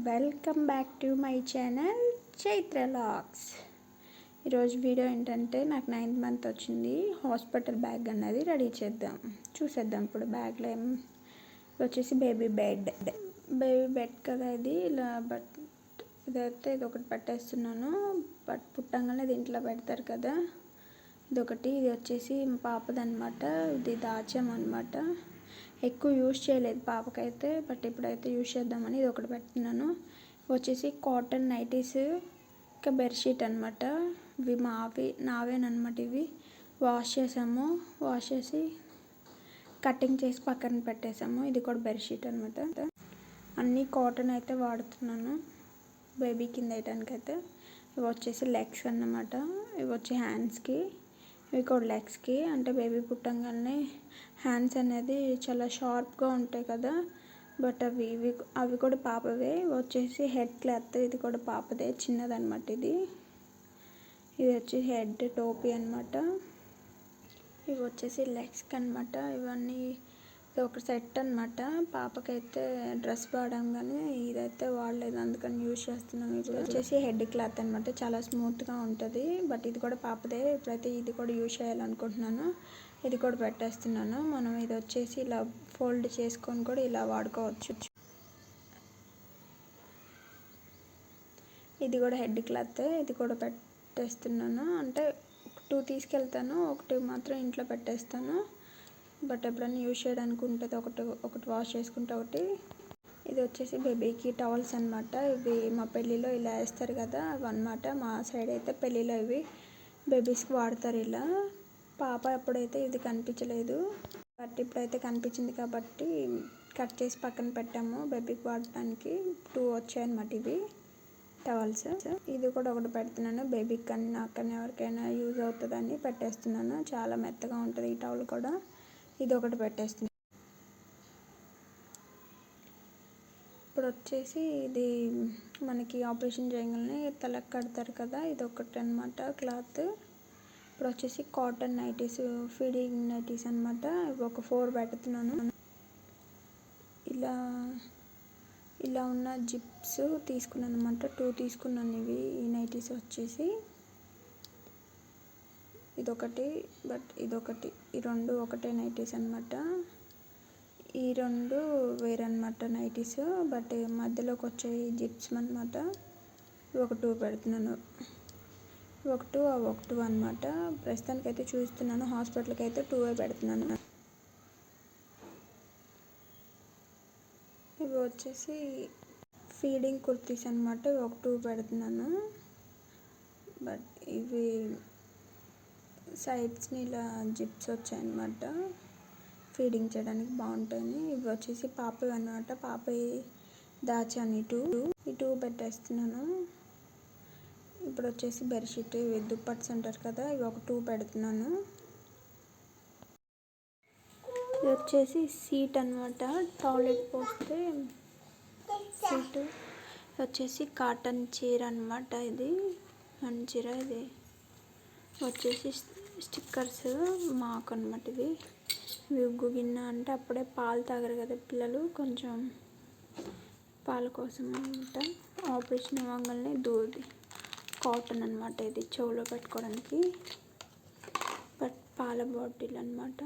Welcome back to my channel Chaitra logs. ఈరోజు video ఏంటంటే నాకు 9th మంత్ వచ్చింది. హాస్పిటల్ బ్యాగ్ అన్నది రెడీ చూసేద్దాం. ఇప్పుడు బ్యాగ్లో వచ్చేసి బేబీ బెడ్ కదా ఇది. ఇలా ఇదైతే ఇది ఒకటి పెట్టేస్తున్నాను. పుట్టంగానే దీంట్లో పెడతారు కదా, ఇది వచ్చేసి మా పాపదనమాట. ఇది దాచామన్నమాట. ఎక్కువ యూజ్ చేయలేదు పాపకైతే, బట్ ఇప్పుడైతే యూజ్ చేద్దామని ఇది ఒకటి పెడుతున్నాను. వచ్చేసి కాటన్ నైటీస్, ఇంకా బెడ్షీట్ అనమాట. ఇవి నావేనమాట. ఇవి వాష్ చేసి కటింగ్ చేసి పక్కన పెట్టేసాము. ఇది కూడా బెడ్షీట్ అనమాట. అన్నీ కాటన్ అయితే వాడుతున్నాను బేబీ కింద వేయడానికి అయితే. ఇవి వచ్చేసి లెగ్స్ అన్నమాట. ఇవి వచ్చి హ్యాండ్స్కి, ఇవి కూడా లెగ్స్కి. అంటే బేబీ పుట్టంగానే హ్యాండ్స్ అనేది చాలా షార్ప్గా ఉంటాయి కదా, బట్ అవి కూడా పాపవే. వచ్చేసి హెడ్ క్లాత్, ఇది కూడా పాపదే, చిన్నదనమాట. ఇది వచ్చి హెడ్ టోపీ అనమాట. ఇవి వచ్చేసి లెగ్స్కి అనమాట. ఇవన్నీ ఒక సెట్ అనమాట. పాపకైతే డ్రెస్ వాడాం కానీ ఇదైతే వాడలేదు, అందుకని యూజ్ చేస్తున్నాం. ఇది వచ్చేసి హెడ్ క్లాత్ అనమాట. చాలా స్మూత్గా ఉంటుంది, బట్ ఇది కూడా పాపదే. ఇప్పుడైతే ఇది కూడా యూజ్ చేయాలనుకుంటున్నాను. ఇది కూడా పెట్టేస్తున్నాను. మనం ఇది వచ్చేసి ఇలా ఫోల్డ్ చేసుకొని కూడా ఇలా వాడుకోవచ్చు. ఇది కూడా హెడ్ క్లాత్. ఇది కూడా పెట్టేస్తున్నాను. అంటే 2 తీసుకెళ్తాను, ఒకటి మాత్రం ఇంట్లో పెట్టేస్తాను. బట్ ఎప్పుడైనా యూజ్ చేయడానికి ఉంటుంది. ఒకటి వాష్ చేసుకుంటే ఒకటి. ఇది వచ్చేసి బేబీకి టవల్స్ అనమాట. ఇవి మా పెళ్ళిలో ఇలా వేస్తారు కదా, అవన్నమాట. మా సైడ్ అయితే పెళ్ళిలో ఇవి బేబీస్కి వాడతారు ఇలా. పాప అప్పుడైతే ఇది కనిపించలేదు, బట్ ఇప్పుడైతే కనిపించింది కాబట్టి కట్ చేసి పక్కన పెట్టాము బేబీకి వాడటానికి. 2 వచ్చాయన్నమాట ఇవి టవల్స్. ఇది కూడా ఒకటి పెడుతున్నాను బేబీకి, కానీ నాకన్నా ఎవరికైనా యూజ్ అవుతుందని పెట్టేస్తున్నాను. చాలా మెత్తగా ఉంటుంది ఈ టవల్ కూడా. ఇది ఒకటి పెట్టేస్తున్నాను. ఇప్పుడు వచ్చేసి ఇది మనకి ఆపరేషన్ చేయగానే తలకు కడతారు కదా, ఇది ఒకటి అనమాట క్లాత్. ఇప్పుడు వచ్చేసి కాటన్ నైటీస్, ఫీడింగ్ నైటీస్ అనమాట. ఇవి ఒక 4 పెడుతున్నాను. ఇలా ఉన్న జిప్స్ తీసుకున్నాను అనమాట. 2 తీసుకున్నాను ఈ నైటీస్ వచ్చేసి. ఇదొకటి, బట్ ఇదొకటి. ఈ 2 ఒకటే నైటీస్ అనమాట. ఈ 2 వేరనమాట నైటీస్, బట్ మధ్యలోకి వచ్చే జిప్స్ అనమాట. ఒక 2 పెడుతున్నాను. ఒక 2 అనమాట. ప్రస్తుతానికి అయితే చూస్తున్నాను. హాస్పిటల్కి అయితే 2 పెడుతున్నాను. ఇవి వచ్చేసి ఫీడింగ్ కుర్తీస్ అనమాట. ఒక 2 పెడుతున్నాను. బట్ ఇవి సైడ్స్ని ఇలా జిప్స్ వచ్చాయన్నమాట, ఫీడింగ్ చేయడానికి బాగుంటాయని. ఇవి వచ్చేసి పాపవి అనమాట. పాపవి దాచాను. ఈ 2 పెట్టేస్తున్నాను. ఇప్పుడు వచ్చేసి బెడ్షీట్, ఇవి దుప్పట్స్ అంటారు కదా, ఇవి ఒక 2 పెడుతున్నాను. ఇది వచ్చేసి సీట్ అనమాట, టాయిలెట్ పోస్తే సీటు. వచ్చేసి కాటన్ చీర అనమాట. ఇది మంచిర. ఇది వచ్చేసి స్టిక్కర్స్ మాకు అనమాట. ఇవి ఉగ్గు గిన్నె. అంటే అప్పుడే పాలు తాగరు కదా పిల్లలు, కొంచెం పాల కోసం అనమాట. ఆపరేషన్ అవ్వగానే దూది కాటన్ అనమాట. ఇది చెవులో పెట్టుకోవడానికి. బట్ పాల బాటిల్ అనమాట.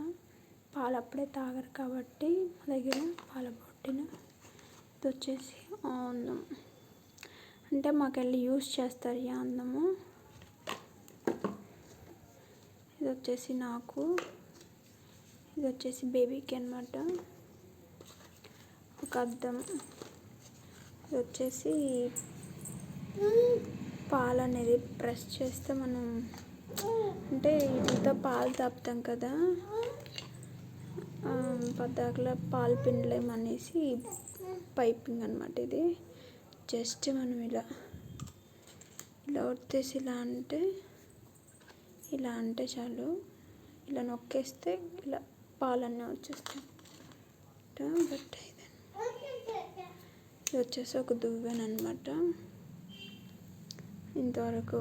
పాలు అప్పుడే తాగరు కాబట్టి మా దగ్గర పాల బాటిల్. ఇది వచ్చేసి అందం, అంటే మాకెళ్ళి యూజ్ చేస్తారు ఈ అందము. ఇది వచ్చేసి నాకు, ఇది వచ్చేసి బేబీకి అనమాట. ఒక అద్దం. ఇది వచ్చేసి పాలు అనేది ప్రెస్ చేస్తే మనం, అంటే వీటితో పాలు తాపుతాం కదా, పద్దాకలా పాలు పిండలేమనేసి పైపింగ్ అనమాట. ఇది జస్ట్ మనం ఇలా ఒత్తేసి ఇలా అంటే చాలు. ఇలా నొక్కేస్తే ఇలా పాలన్నీ వచ్చేస్తాయి. బట్ ఇది వచ్చేసి ఒక దువ్వెనమాట. ఇంతవరకు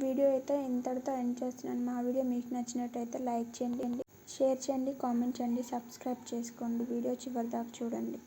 వీడియో అయితే ఇంతటితో ఎండ్ చేస్తున్నాను. మా వీడియో మీకు నచ్చినట్టయితే లైక్ చేయండి, షేర్ చేయండి, కామెంట్ చేయండి, సబ్స్క్రైబ్ చేసుకోండి. వీడియో చివరి దాకా చూడండి.